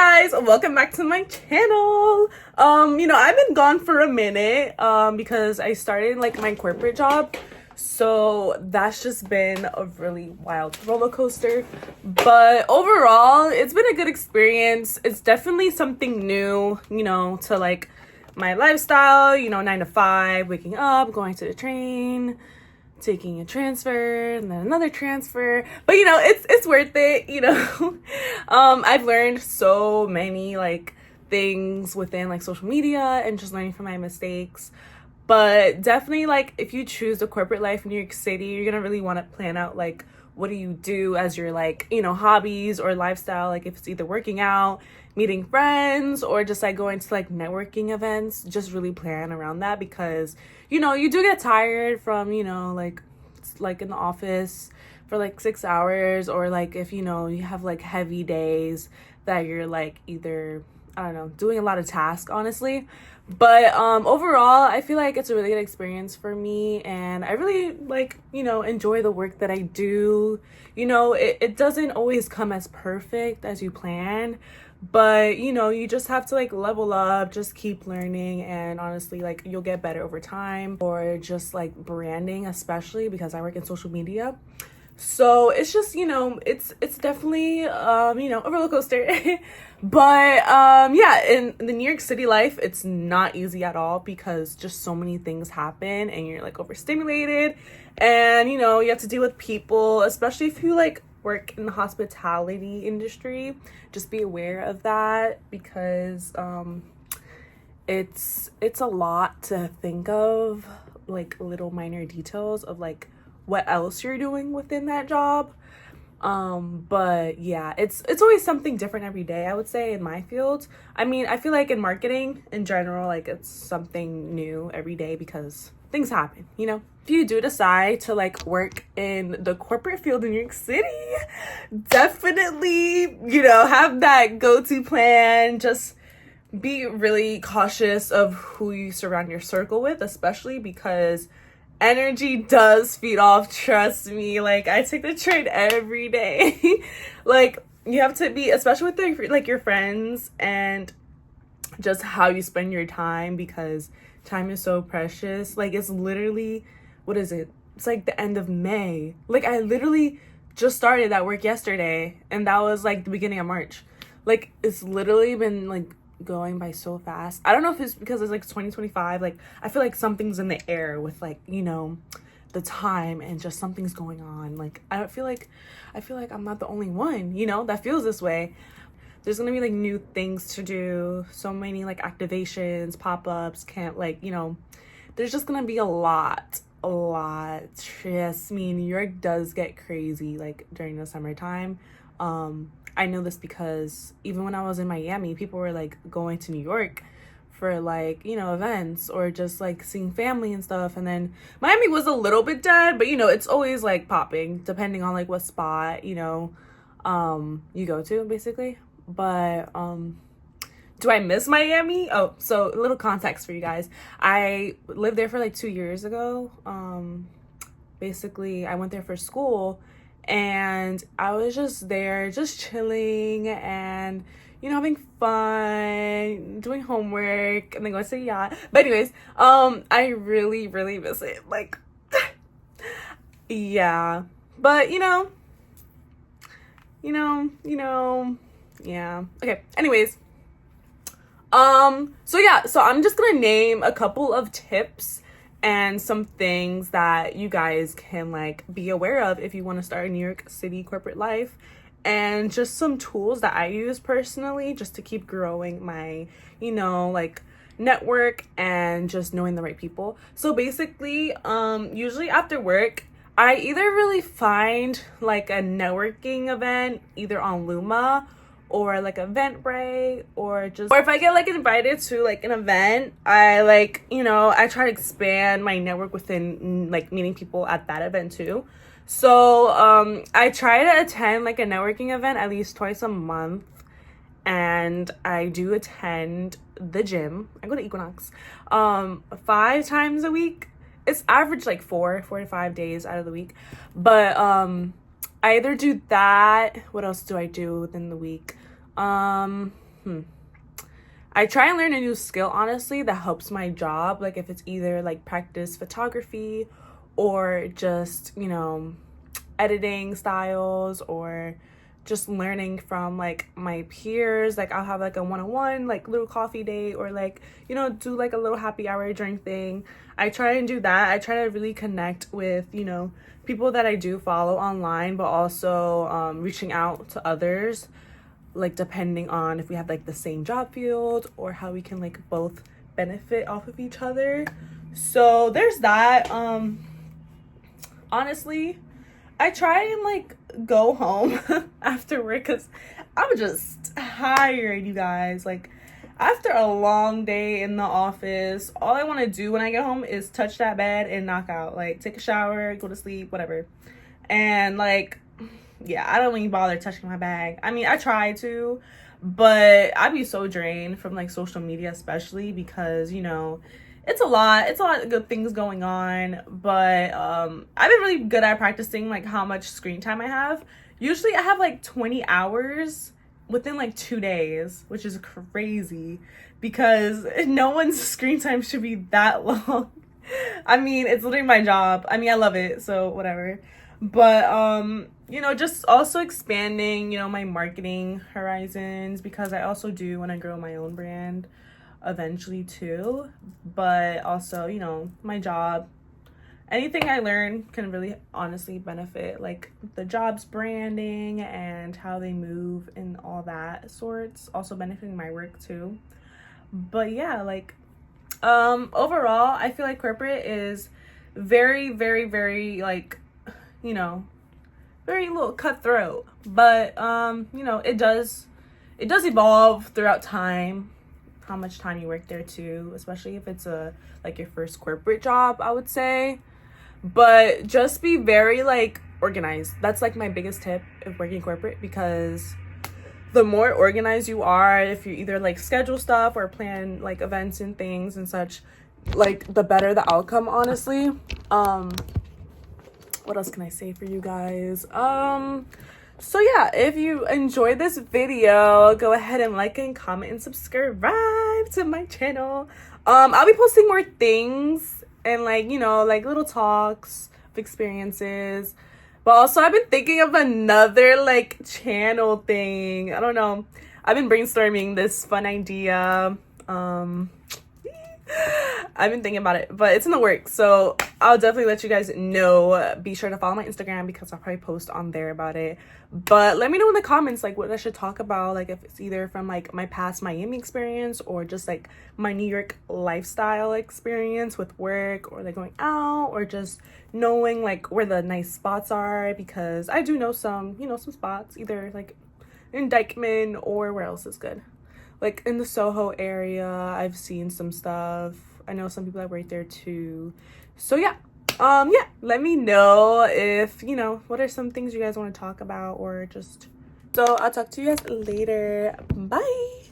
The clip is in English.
guys, welcome back to my channel. I've been gone for a minute because I started like my corporate job. So that's just been a really wild roller coaster. But overall, it's been a good experience. It's definitely something new, to like my lifestyle, 9 to 5, waking up, going to the train, taking a transfer and then another transfer, but it's worth it. I've learned so many like things within like social media and just learning from my mistakes. But definitely, like, if you choose a corporate life in New York City, you're gonna really want to plan out like what do you do as your like hobbies or lifestyle, like if it's either working out, meeting friends, or just like going to like networking events. Just really plan around that because you do get tired from like in the office for like 6 hours, or like if you have like heavy days that you're like either, I don't know, doing a lot of tasks, honestly. But overall, I feel like it's a really good experience for me, and I really like enjoy the work that I do. It doesn't always come as perfect as you plan, but you just have to like level up, just keep learning, and honestly like you'll get better over time. Or just like branding, especially because I work in social media. So it's just it's definitely a roller coaster. But yeah, in the New York City life, it's not easy at all because just so many things happen and you're like overstimulated, and you have to deal with people, especially if you like work in the hospitality industry. Just be aware of that because it's a lot to think of, like little minor details of like what else you're doing within that job. But yeah, it's always something different every day, I would say, in my field. I mean, I feel like in marketing in general, like it's something new every day because things happen. If you do decide to like work in the corporate field in New York City, definitely have that go-to plan. Just be really cautious of who you surround your circle with, especially because energy does feed off, trust me. Like, I take the train every day. Like, you have to be, especially with like your friends, and just how you spend your time, because time is so precious. Like, it's literally, what is it? It's like the end of May. Like, I literally just started that work yesterday, and that was like the beginning of March. Like, it's literally been like going by so fast. I don't know if it's because it's like 2025. Like, I feel like something's in the air with like the time, and just something's going on. Like, I feel like I'm not the only one that feels this way. There's gonna be like new things to do, so many like activations, pop-ups, can't like there's just gonna be a lot. Trust me, New York does get crazy like during the summertime. I know this because even when I was in Miami, people were like going to New York for like, events, or just like seeing family and stuff. And then Miami was a little bit dead, but it's always like popping depending on like what spot, you go to, basically. But do I miss Miami? Oh, so a little context for you guys. I lived there for like 2 years ago. Basically, I went there for school. And I was just there, just chilling and, having fun, doing homework, and then going to the yacht. But anyways, I really, really miss it. Like, yeah. But, yeah. Okay, anyways. So I'm just gonna name a couple of tips and some things that you guys can like be aware of if you want to start a New York City corporate life, and just some tools that I use personally just to keep growing my like network and just knowing the right people. So basically, usually after work, I either really find like a networking event either on Luma or like Eventbrite, or if I get like invited to like an event, I like I try to expand my network within like meeting people at that event too. So I try to attend like a networking event at least twice a month, and I do attend the gym. I go to Equinox 5 times a week. It's average like 4 to 5 days out of the week, but I either do that. What else do I do within the week? I try and learn a new skill, honestly, that helps my job. Like if it's either like practice photography or just, you know, editing styles, or just learning from like my peers. Like I'll have like a one-on-one like little coffee date, or like, you know, do like a little happy hour drink thing. I try and do that. I try to really connect with, you know, people that I do follow online, but also reaching out to others, like depending on if we have like the same job field or how we can like both benefit off of each other. So there's that. Honestly, I try and like go home after work because I'm just tired, you guys. Like after a long day in the office, all I want to do when I get home is touch that bed and knock out. Like take a shower, go to sleep, whatever. And like, yeah, I don't even bother touching my bag. I mean, I try to, but I'd be so drained from like social media, especially because, you know, it's a lot of good things going on. But I've been really good at practicing like how much screen time I have. Usually I have like 20 hours within like 2 days, which is crazy because no one's screen time should be that long. I mean, it's literally my job. I mean, I love it, so whatever. But you know, just also expanding, you know, my marketing horizons, because I also do want to grow my own brand eventually too. But also, you know, my job, anything I learn can really honestly benefit like the job's branding and how they move and all that sorts, also benefiting my work too. But yeah, like overall I feel like corporate is very, very, very like, you know, very little cutthroat, but you know, it does evolve throughout time, how much time you work there too, especially if it's a like your first corporate job, I would say. But just be very like organized. That's like my biggest tip of working corporate, because the more organized you are, if you either like schedule stuff or plan like events and things and such, like the better the outcome, honestly. What else can I say for you guys? So yeah, if you enjoyed this video, go ahead and like and comment and subscribe to my channel. I'll be posting more things and like, you know, like little talks of experiences. But also I've been thinking of another like channel thing. I don't know. I've been brainstorming this fun idea. I've been thinking about it, but it's in the works, so I'll definitely let you guys know. Be sure to follow my Instagram because I'll probably post on there about it. But let me know in the comments like what I should talk about, like if it's either from like my past Miami experience or just like my New York lifestyle experience with work, or like going out, or just knowing like where the nice spots are, because I do know some, you know, some spots either like in Dykeman or where else is good. Like in the Soho area, I've seen some stuff. I know some people that work there too. So yeah, let me know if, you know, what are some things you guys want to talk about, or just, so I'll talk to you guys later. Bye.